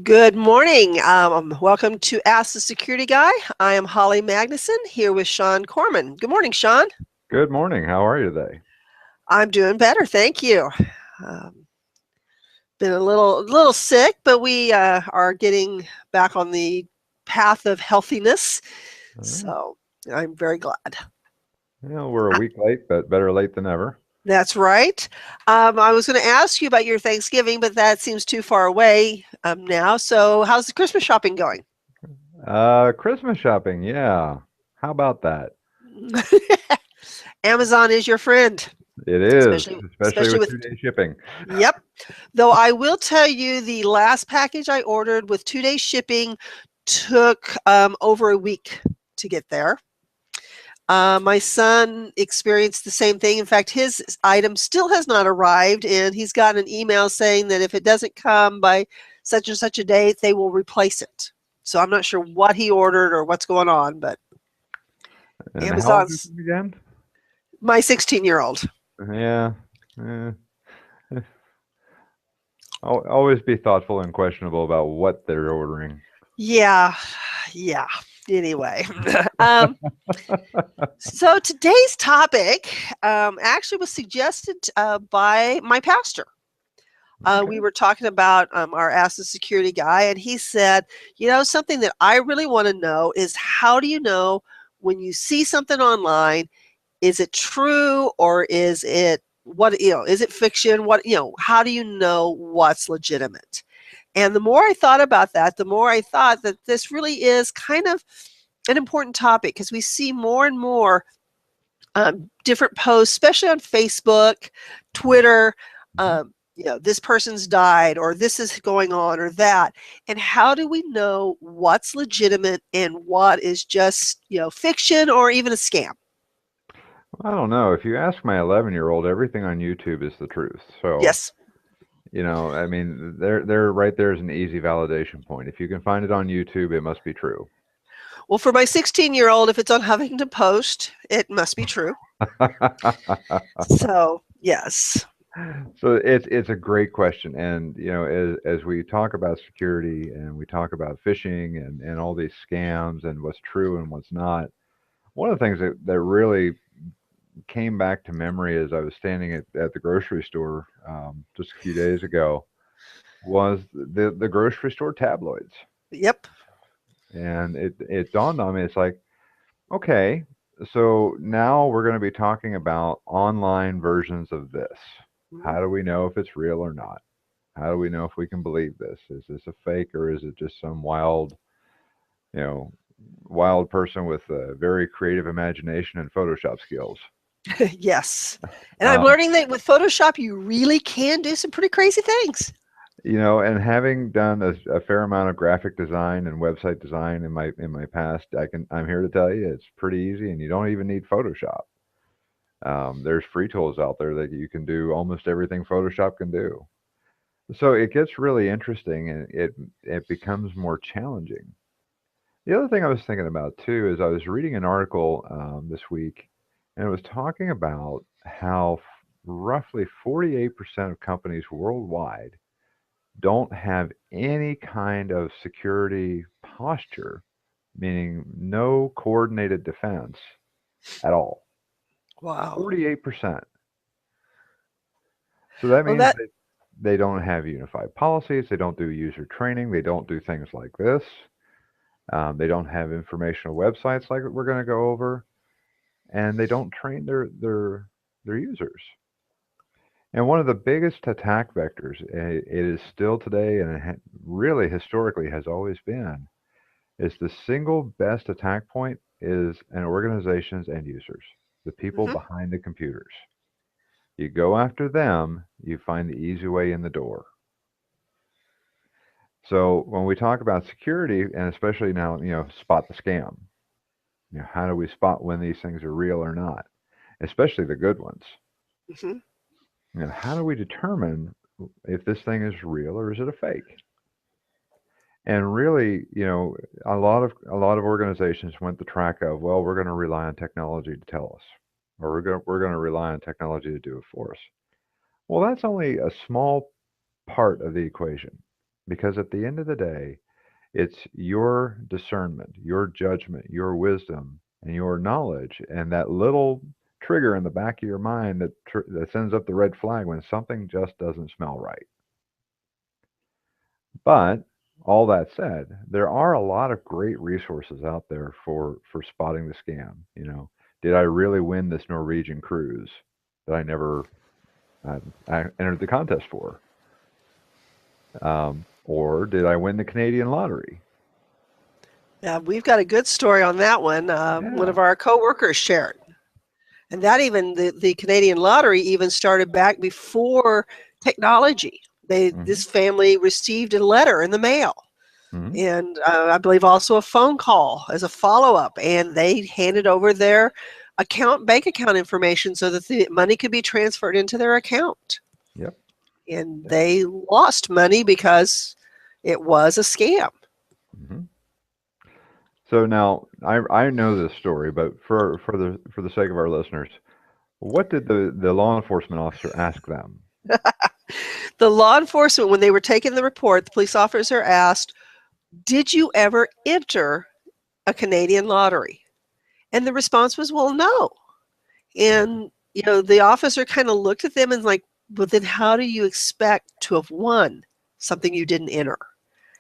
Good morning. Welcome to Ask the Security Guy. I am Holly Magnuson here with Shawn Kohrman. Good morning, Shawn. Good morning. How are you today? I'm doing better, thank you. Um, been a little sick, but we are getting back on the path of healthiness. All right. So I'm very glad. Well, we're a Uh, week late, but better late than never. That's right. I was going to ask you about your Thanksgiving, but that seems too far away now. So how's the Christmas shopping going? Christmas shopping. Yeah. How about that? Amazon is your friend, It is, especially especially especially with with 2 day shipping. Yep. Though I will tell you the last package I ordered with 2 day shipping took, over a week to get there. My son experienced the same thing. In fact, his item still has not arrived, and he's got an email saying that if it doesn't come by such and such a date, they will replace it. So I'm not sure what he ordered or what's going on, but And how old is Amazon's it again? my 16-year-old. Yeah. eh, always be thoughtful and questionable about what they're ordering. Yeah, yeah. Anyway, um, so today's topic actually was suggested by my pastor. We Okay. were talking about our Ask the Security Guy, and he said, something that I really want to know is how do you know when you see something online, is it true or is it is it fiction? How do you know what's legitimate? And the more I thought about that, the more I thought that this really is kind of an important topic because we see more and more different posts, especially on Facebook, Twitter. Mhm. This person's died, or this is going on, or that. And how do we know what's legitimate and what is just fiction or even a scam? I don't know. If you ask my 11-year-old, everything on YouTube is the truth. So, Yes. I mean, there right there is an easy validation point. If you can find it on YouTube, it must be true. Well, for my 16-year-old, if it's on Huffington Post, it must be true. So yes. So it's a great question, and as we talk about security and we talk about phishing and all these scams and what's true and what's not, one of the things that really came back to memory as I was standing at the grocery store just a few days ago was the grocery store tabloids, Yep. and it dawned on me. It's like, okay, so now we're going to be talking about online versions of this. How do we know if it's real or not? How do we know if we can believe this? Is this a fake or is it just some you know, wild person with a very creative imagination and Photoshop skills? Yes. And I'm Um, learning that with Photoshop, you really can do some pretty crazy things. and having done a fair amount of graphic design and website design in my past, I'm here to tell you it's pretty easy, and you don't even need Photoshop. There's free tools out there that you can do almost everything Photoshop can do. So it gets really interesting, and it becomes more challenging. The other thing I was thinking about too is I was reading an article this week, and it was talking about how roughly 48% of companies worldwide don't have any kind of security posture, meaning no coordinated defense at all. Wow. 48%. So that Well, means that that they don't have unified policies, they don't do user training, they don't do things like this. They don't have informational websites like we're going to go over, and they don't train their users. And one of the biggest attack vectors, it is still today, and really historically has always been, is the single best attack point is an organization's end users, the people mhm. behind the computers. You go after them, you find the easy way in the door. So when we talk about security, and especially now, spot the scam. How do we spot when these things are real or not, especially the good ones? Mhm. How do we determine if this thing is real or is it a fake? And really, a lot of organizations went the track of, well, we're going to rely on technology to tell us, or we're going to rely on technology to do it for us. Well, that's only a small part of the equation, because at the end of the day, it's your discernment, your judgment, your wisdom, and your knowledge, and that little trigger in the back of your mind that sends up the red flag when something just doesn't smell right. But all that said, there are a lot of great resources out there for spotting the scam. Did I really win this Norwegian cruise that I never I entered the contest for? Or did I win the Canadian lottery? Yeah, we've got a good story on that one. One Yeah. of our coworkers shared. And that even the Canadian lottery even started back before technology. Hmm. This family received a letter in the mail, Hmm. and I believe also a phone call as a follow up, and they handed over their bank account information so that the money could be transferred into their account. Yep. And Yep. they lost money because it was a scam. Hmm. So now I know this story, but for the sake of our listeners, what did the law enforcement officer ask them? The law enforcement, when they were taking the report, the police officer asked, "Did you ever enter a Canadian lottery?" And the response was, "Well, no." Mhm. And, the officer kind of looked at them and like, "But then how do you expect to have won something you didn't enter?"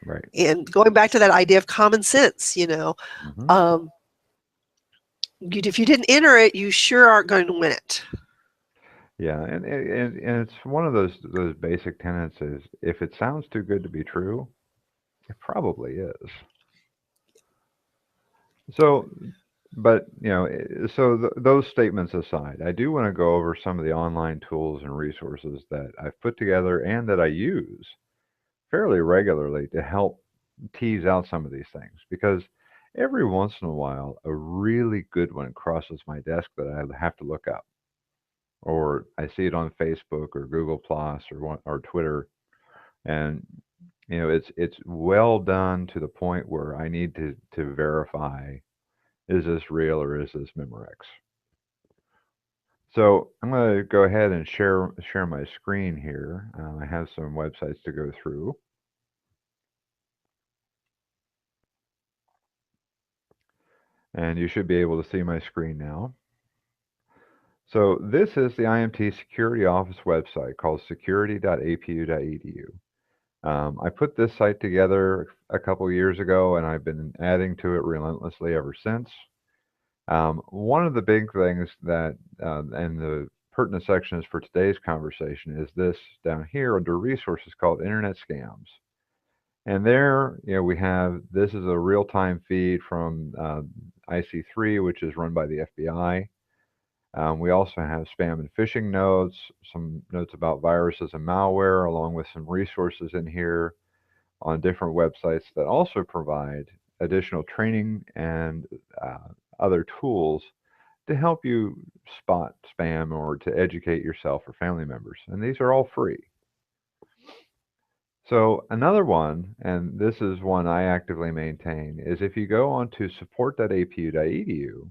Right. And going back to that idea of common sense, Hmm. um, if you didn't enter it, you sure aren't going to win it. Yeah, and it's one of those basic tenets is if it sounds too good to be true, it probably is. So, but those statements aside, I do want to go over some of the online tools and resources that I've put together and that I use fairly regularly to help tease out some of these things because every once in a while a really good one crosses my desk that I have to look up, or I see it on Facebook or Google Plus or Twitter, and it's well done to the point where I need to verify, is this real or is this Memorex? So I'm going to go ahead and share my screen here. I have some websites to go through, and you should be able to see my screen now. So this is the IMT Security Office website called security.apu.edu. I put this site together a couple years ago, and I've been adding to it relentlessly ever since. One of the big things that, and the pertinent sections for today's conversation is this down here under resources called Internet Scams. And there, we have this is a real time feed from IC3, which is run by the FBI. We also have spam and phishing notes, some notes about viruses and malware, along with some resources in here on different websites that also provide additional training and other tools to help you spot spam or to educate yourself or family members. And these are all free. So another one, and this is one I actively maintain, is if you go on to support.apu.edu,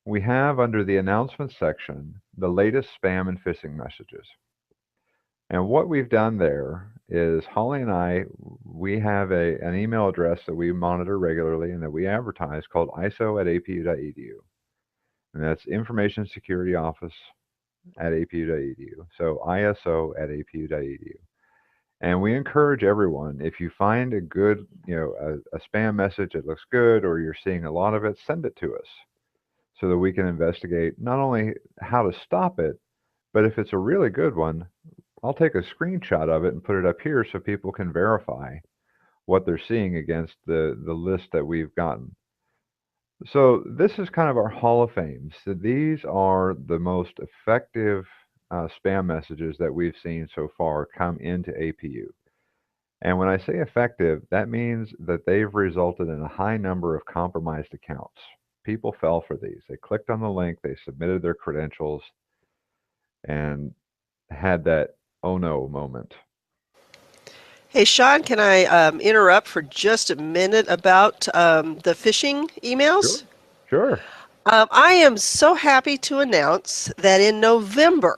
we have under the announcements section the latest spam and phishing messages. And what we've done there is Holly and I, we have an email address that we monitor regularly and that we advertise called ISO@apu.edu. And that's Information Security Office at apu.edu. So ISO@apu.edu. And we encourage everyone, if you find a good, a spam message that looks good or you're seeing a lot of it, send it to us so that we can investigate not only how to stop it, but if it's a really good one, I'll take a screenshot of it and put it up here so people can verify what they're seeing against the list that we've gotten. So this is kind of our Hall of Fame. So these are the most effective spam messages that we've seen so far come into APU. And when I say effective, that means that they've resulted in a high number of compromised accounts. People fell for these. They clicked on the link, they submitted their credentials, and had that oh no moment. Hey, Shawn, can I interrupt for just a minute about the phishing Sure. emails? Sure. I am so happy to announce that in November,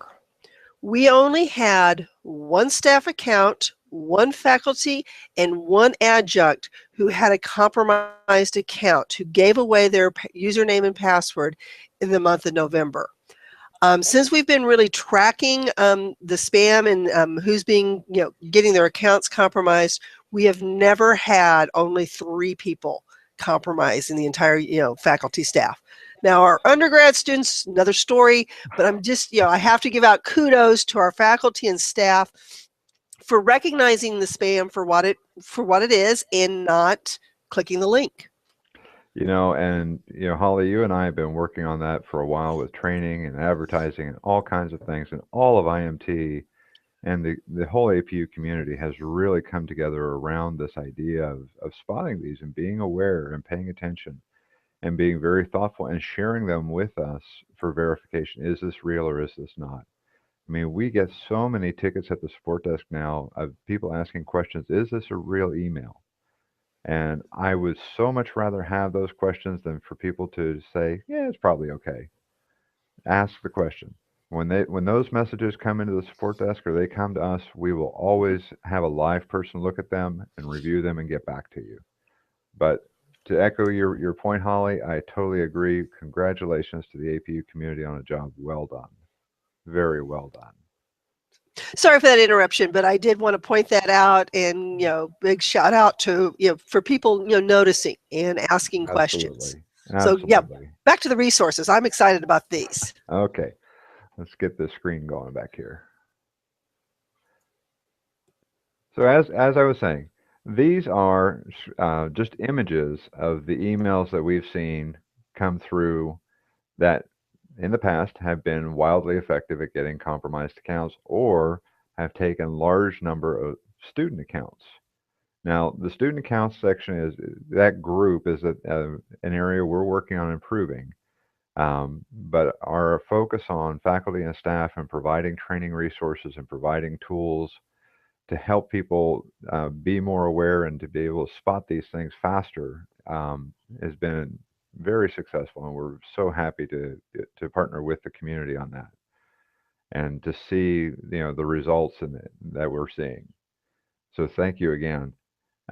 we only had one staff account one faculty and one adjunct who had a compromised account, who gave away their username and password in the month of November. Since we've been really tracking the spam and who's being, getting their accounts compromised, we have never had only 3 people compromised in the entire, faculty staff. Now, our undergrad students, another story, but I'm just, I have to give out kudos to our faculty and staff for recognizing the spam for what it is and not clicking the link. And Holly, you and I have been working on that for a while with training and advertising and all kinds of things, and all of IMT and the whole APU community has really come together around this idea of spotting these and being aware and paying attention and being very thoughtful and sharing them with us for verification. Is this real or is this not? I mean, we get so many tickets at the support desk now of people asking questions. Is this a real email? And I would so much rather have those questions than for people to say, yeah, it's probably okay. Ask the question. When those messages come into the support desk or they come to us, we will always have a live person look at them and review them and get back to you. But to echo your point, Holly, I totally agree. Congratulations to the APU community on a job well done. Very well done. Sorry for that interruption, but I did want to point that out, and big shout out to for people noticing and asking questions. Absolutely. So yeah, Absolutely. back to the resources. I'm excited about these. Okay. Let's get this screen going back here. So as I was saying, these are just images of the emails that we've seen come through that in the past have been wildly effective at getting compromised accounts or have taken large number of student accounts. Now, the student accounts section is that group is an area we're working on improving. But our focus on faculty and staff and providing training resources and providing tools to help people be more aware and to be able to spot these things faster has been very successful, and we're so happy to partner with the community on that and to see the results that we're seeing. So thank you again.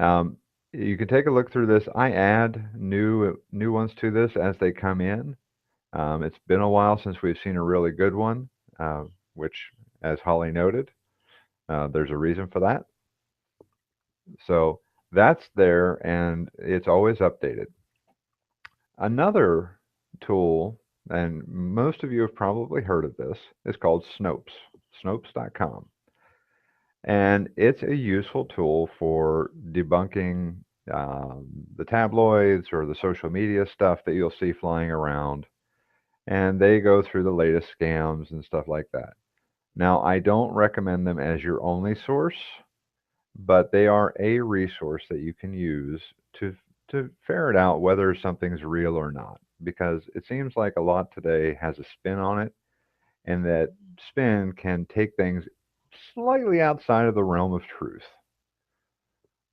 Um, you can take a look through this. I add new ones to this as they come in. It's been a while since we've seen a really good one, which, as Holly noted, there's a reason for that. So that's there, and it's always updated. Another tool, and most of you have probably heard of this, is called Snopes, snopes.com. And it's a useful tool for debunking the tabloids or the social media stuff that you'll see flying around. And they go through the latest scams and stuff like that. Now, I don't recommend them as your only source, but they are a resource that you can use to ferret out whether something's real or not, because it seems like a lot today has a spin on it, and that spin can take things slightly outside of the realm of truth,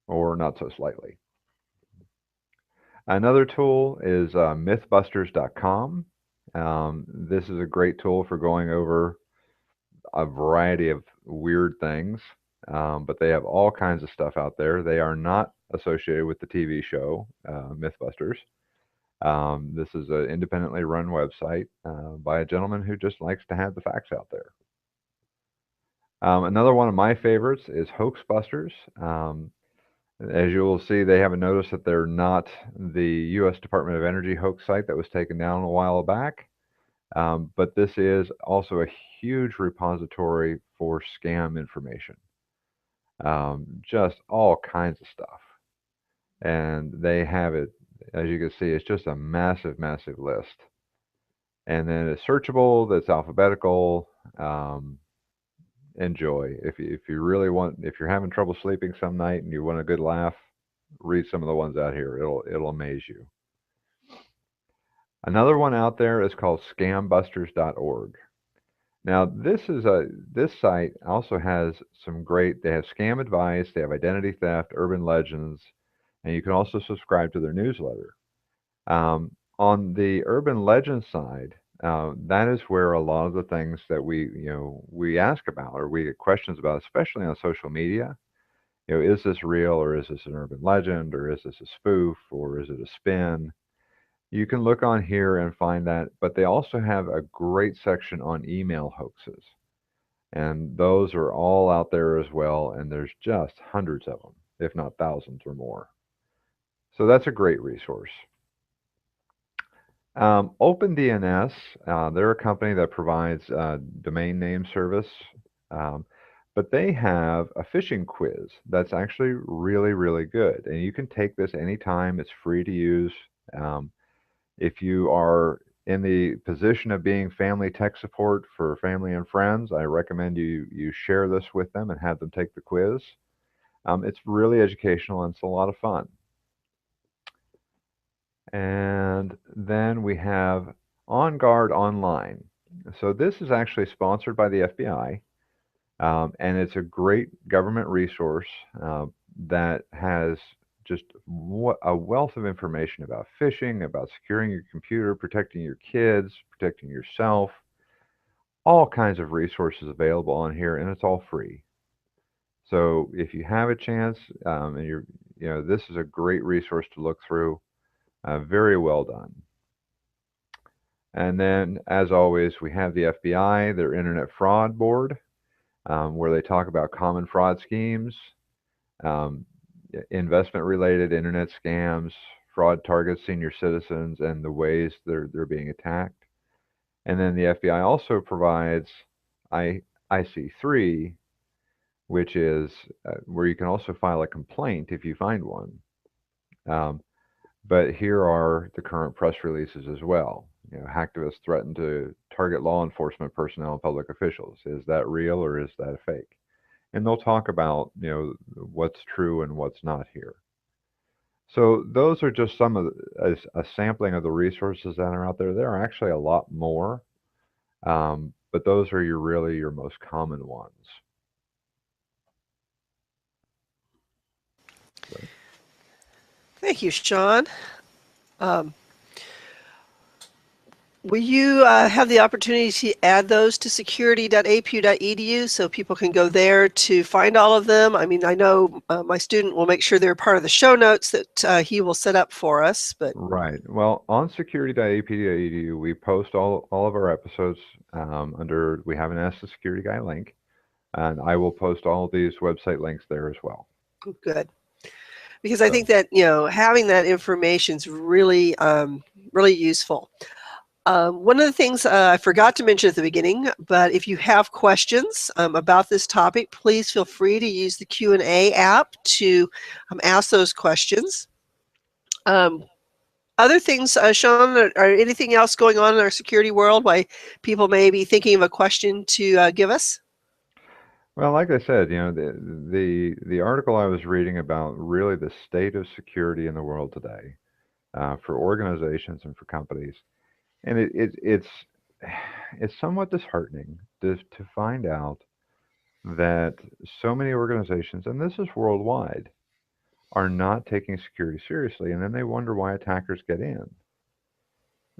or not so slightly. Another tool is mythbusters.com. This is a great tool for going over a variety of weird things, but they have all kinds of stuff out there. They are not associated with the TV show Mythbusters. This is an independently run website by a gentleman who just likes to have the facts out there. Another one of my favorites is Hoaxbusters. As you will see, they have a notice that they're not the U.S. Department of Energy hoax site that was taken down a while back. But this is also a huge repository for scam information. Just all kinds of stuff. And they have it, as you can see, it's just a massive, massive list. And then it's searchable, that's alphabetical. Enjoy. If you really want, if you're having trouble sleeping some night and you want a good laugh, read some of the ones out here. It'll amaze you. Another one out there is called scambusters.org. Now, this site also has some great. They have scam advice, they have identity theft, urban legends, and you can also subscribe to their newsletter. On the urban legend side, that is where a lot of the things that we ask about or we get questions about, especially on social media. Is this real, or is this an urban legend, or is this a spoof, or is it a spin? You can look on here and find that, but they also have a great section on email hoaxes. And those are all out there as well, and there's just hundreds of them, if not thousands or more. So that's a great resource. OpenDNS, they're a company that provides domain name service, um, but they have a phishing quiz that's actually really, really good. And you can take this anytime, it's free to use. Um, if you are in the position of being family tech support for family and friends, I recommend you share this with them and have them take the quiz. It's really educational and it's a lot of fun. And then we have On Guard Online. So this is actually sponsored by the FBI, and it's a great government resource that has just a wealth of information about phishing, about securing your computer, protecting your kids, protecting yourself, all kinds of resources available on here, and it's all free. So if you have a chance, and this is a great resource to look through. Very well done. And then, as always, we have the FBI, their Internet Fraud Board, where they talk about common fraud schemes, um, investment related internet scams, fraud targets senior citizens, and the ways they're being attacked. And then the FBI also provides IC3, which is where you can also file a complaint if you find one. Um, But here are the current press releases as well. Hacktivists threaten to target law enforcement personnel and public officials. Is that real or is that fake? And they'll talk about, what's true and what's not here. So those are just some of a sampling of the resources that are out there. There are actually a lot more, but those are really your most common ones. So, Thank you, Shawn. Um, will you have the opportunity to add those to security.apu.edu so people can go there to find all of them? I mean, I know my student will make sure they're part of the show notes that he will set up for us, but right. Well, on security.apu.edu, we post all of our episodes under, we have an Ask the Security Guy link, and I will post all of these website links there as well. good. Because I So, think that, having that information is really, really useful. One of the things I forgot to mention at the beginning, but if you have questions about this topic, please feel free to use the Q&A app to ask those questions. Um, Other things, Shawn, or anything else going on in our security world why people may be thinking of a question to give us? well, like I said, the article I was reading about really the state of security in the world today, for organizations and for companies, and it's somewhat disheartening to find out that so many organizations, and this is worldwide, are not taking security seriously, and then they wonder why attackers get in.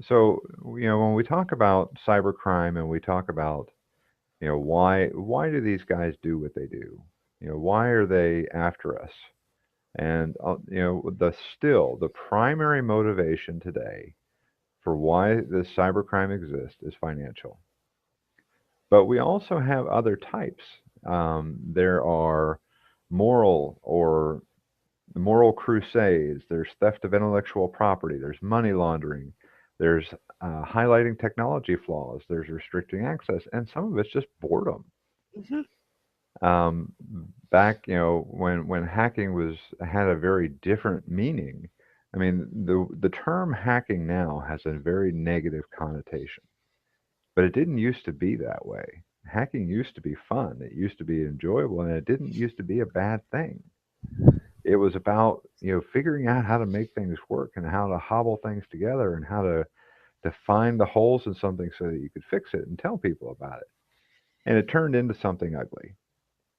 So, when we talk about cybercrime and we talk about, why do these guys do what they do? Why are they after us? And the primary motivation today for why this cybercrime exists is financial. But we also have other types. There are moral moral crusades. There's theft of intellectual property. There's money laundering. There's highlighting technology flaws. There's restricting access, and some of it's just boredom. Mhm. Um, Back, when hacking was had a very different meaning. I mean, the term hacking now has a very negative connotation, but it didn't used to be that way. Hacking used to be fun. It used to be enjoyable, and it didn't used to be a bad thing. It was about, figuring out how to make things work and how to hobble things together and how to find the holes in something so that you could fix it and tell people about it. And it turned into something ugly.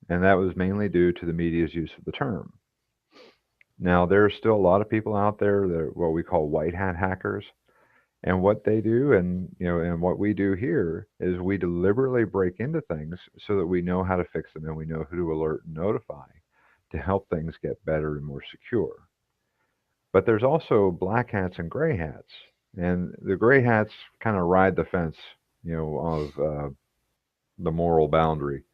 And that was mainly due to the media's use of the term. Now, there are still a lot of people out there that are what we call white hat hackers. And what they do, and what we do here, is we deliberately break into things so that we know how to fix them and we know who to alert and notify to help things get better and more secure. But there's also black hats and gray hats, and the gray hats kind of ride the fence, of the moral boundary.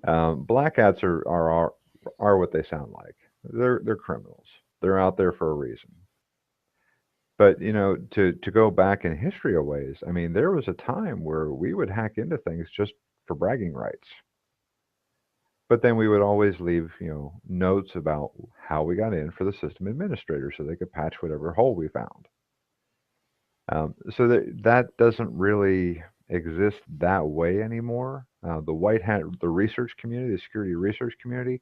Black hats are what they sound like. They're criminals. They're out there for a reason. But to go back in history a ways, I mean, there was a time where we would hack into things just for bragging rights. But then we would always leave, notes about how we got in for the system administrator so they could patch whatever hole we found. So that doesn't really exist that way anymore. The white hat, the research community, the security research community,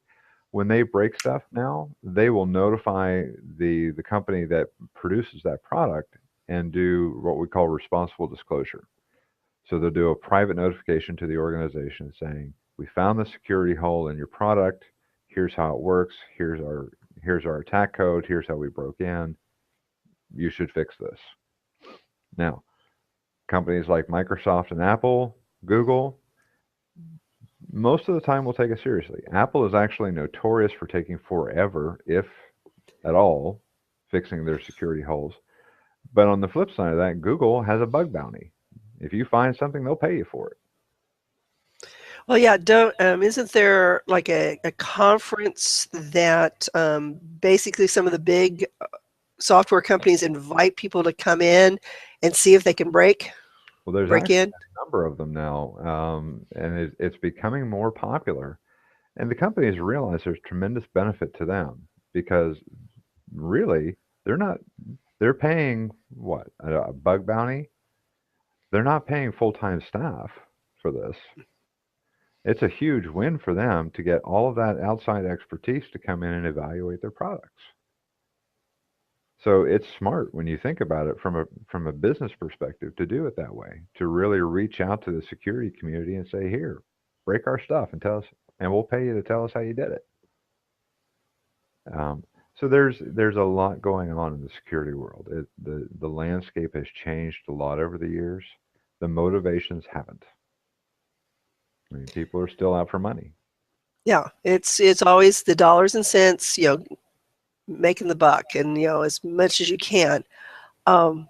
when they break stuff now, they will notify the company that produces that product and do what we call responsible disclosure. So they'll do a private notification to the organization saying, "We found the security hole in your product. Here's how it works. Here's our attack code. Here's how we broke in. You should fix this." Now, companies like Microsoft and Apple, Google, most of the time will take it seriously. Apple is actually notorious for taking forever, if at all, fixing their security holes. But on the flip side of that, Google has a bug bounty. If you find something, they'll pay you for it. Well, yeah, don't isn't there like a conference that basically some of the big software companies invite people to come in and see if they can break Well, there's break actually in? a number of them now, and it's becoming more popular. And the companies realize there's tremendous benefit to them because really they're paying what, a bug bounty? They're not paying full-time staff for this. It's a huge win for them to get all of that outside expertise to come in and evaluate their products. So it's smart when you think about it from a business perspective to do it that way, to really reach out to the security community and say, "Here, break our stuff and tell us, and we'll pay you to tell us how you did it." So there's a lot going on in the security world. The landscape has changed a lot over the years. The motivations haven't. I mean, people are still out for money. Yeah, it's always the dollars and cents, making the buck, and as much as you can. Um,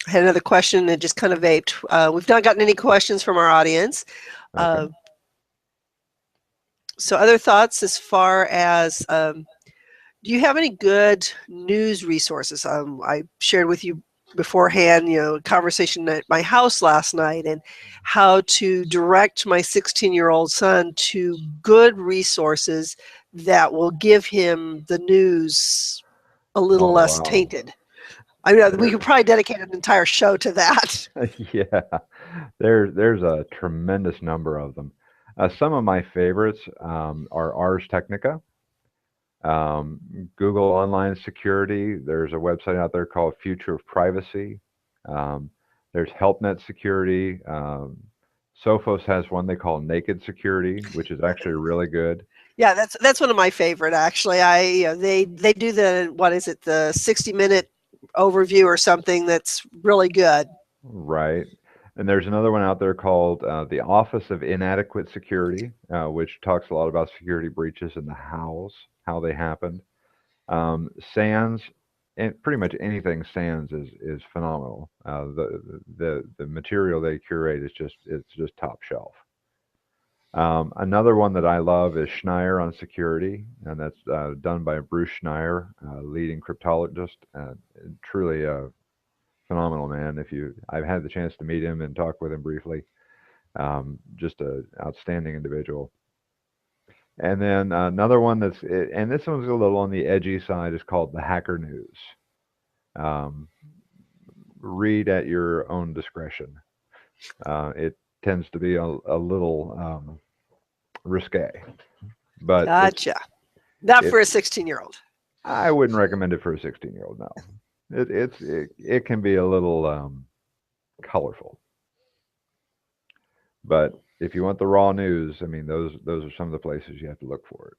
I had another question that just kind of vaped. We've not gotten any questions from our audience. Okay. So other thoughts as far as do you have any good news resources? I shared with you beforehand, a conversation at my house last night and how to direct my 16-year-old son to good resources that will give him the news a little Oh less wow. tainted. I mean, we There, could probably dedicate an entire show to that. yeah. There's a tremendous number of them. Some of my favorites are Ars Technica, um, Google Online Security. There's a website out there called Future of Privacy. Um, there's HelpNet Security. Sophos has one they call Naked Security, which is actually really good. Yeah, that's one of my favorite actually. They do the, what is it, the 60-minute overview or something that's really good. Right. And there's another one out there called the Office of Inadequate Security, which talks a lot about security breaches and the hows, how they happened. SANS, and pretty much anything SANS is phenomenal. The material they curate is just top shelf. Another one that I love is Schneier on security, and that's done by Bruce Schneier, leading cryptologist. Truly a phenomenal man. I've had the chance to meet him and talk with him briefly. Just an outstanding individual. And then another one and this one's a little on the edgy side, is called the Hacker News. Um, Read at your own discretion. It tends to be a little risque, but Gotcha. Not it for a 16-year-old. I wouldn't recommend it for a 16-year-old. No, it can be a little colorful, but if you want the raw news, I mean, those are some of the places you have to look for it.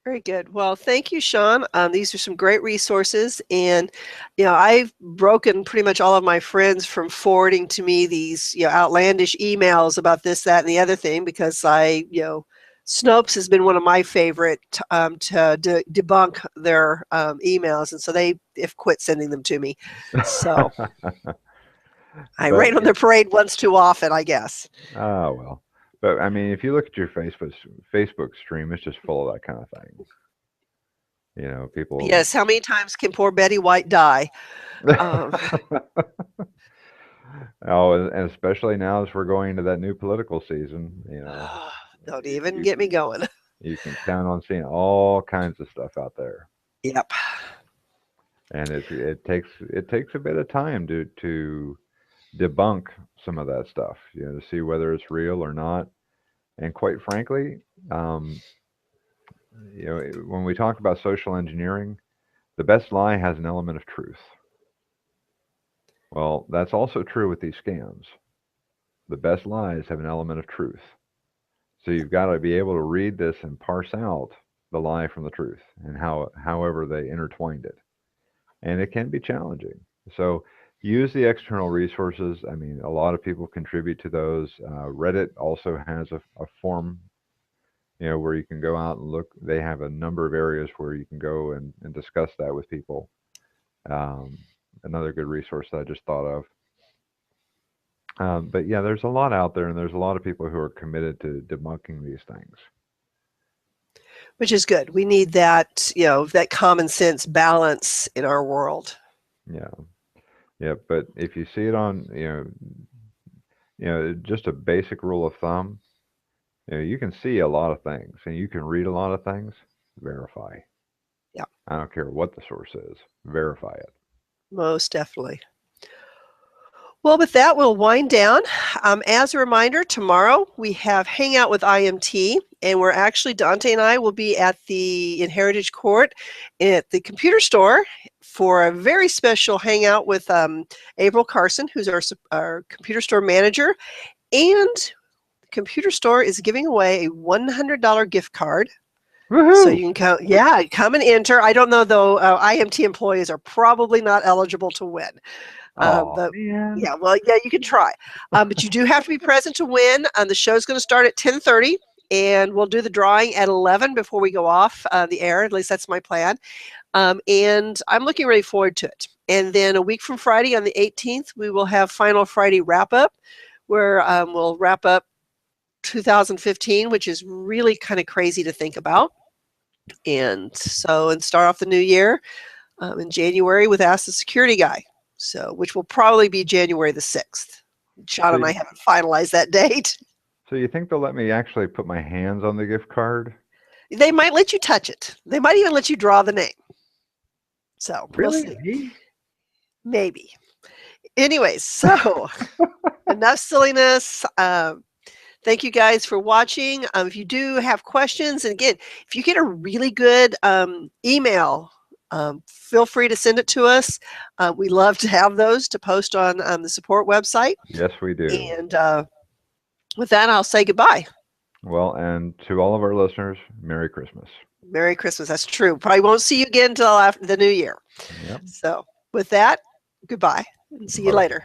Very good. Well, thank you, Shawn. These are some great resources, and I've broken pretty much all of my friends from forwarding to me these outlandish emails about this, that, and the other thing because I Snopes has been one of my favorite to debunk their emails, and so they have quit sending them to me. So I But rain on their parade once too often, I guess. oh well. But I mean, if you look at your Facebook stream, it's just full of that kind of thing. You know, people. Yes, how many times can poor Betty White die? Um, Oh, and especially now as we're going into that new political season, you know, don't even you get me can going. you can count on seeing all kinds of stuff out there, Yep. and it takes a bit of time to debunk some of that stuff, you know, to see whether it's real or not. And quite frankly, um, you know, when we talk about social engineering, the best lie has an element of truth. Well, that's also true with these scams. The best lies have an element of truth. So you've got to be able to read this and parse out the lie from the truth and however they intertwined it. And it can be challenging. So use the external resources. I mean, a lot of people contribute to those. Reddit also has a forum, you know, where you can go out and look. They have a number of areas where you can go and discuss that with people. Um, Another good resource that I just thought of. But yeah, there's a lot out there, and there's a lot of people who are committed to debunking these things. Which is good. We need that, that common sense balance in our world. Yeah, yeah. But if you see it on, just a basic rule of thumb, you know, you can see a lot of things, and you can read a lot of things. Verify. Yeah, I don't care what the source is. Verify it. most definitely. Well, with that, we'll wind down. As a reminder, tomorrow we have Hangout with IMT, and we're actually, Dante and I will be at in Heritage Court at the computer store for a very special hangout with April Carson, who's our computer store manager. And the computer store is giving away a $100 gift card. So Woohoo! you can come and enter. I don't know, though, IMT employees are probably not eligible to win. Oh But man. yeah, well, yeah, you can try. But you do have to be present to win. The show's going to start at 10:30, and we'll do the drawing at 11 before we go off the air. At least that's my plan. And I'm looking really forward to it. And then a week from Friday, on the 18th, we will have Final Friday wrap up, where we'll wrap up 2015, which is really kind of crazy to think about. And start off the new year in January with Ask the Security Guy. So, which will probably be January the 6th. Shawn So and I you, haven't finalized that date. so you think they'll let me actually put my hands on the gift card? They might let you touch it. They might even let you draw the name. So, we'll Really? see. Me? Maybe. Anyways, so enough silliness. Thank you guys for watching. If you do have questions, and again, if you get a really good email, feel free to send it to us. We love to have those to post on the support website. Yes, we do. And with that, I'll say goodbye. Well, and to all of our listeners, Merry Christmas. Merry Christmas. That's true. Probably won't see you again until after the new year. Yep. So with that, goodbye and see you Bye. later.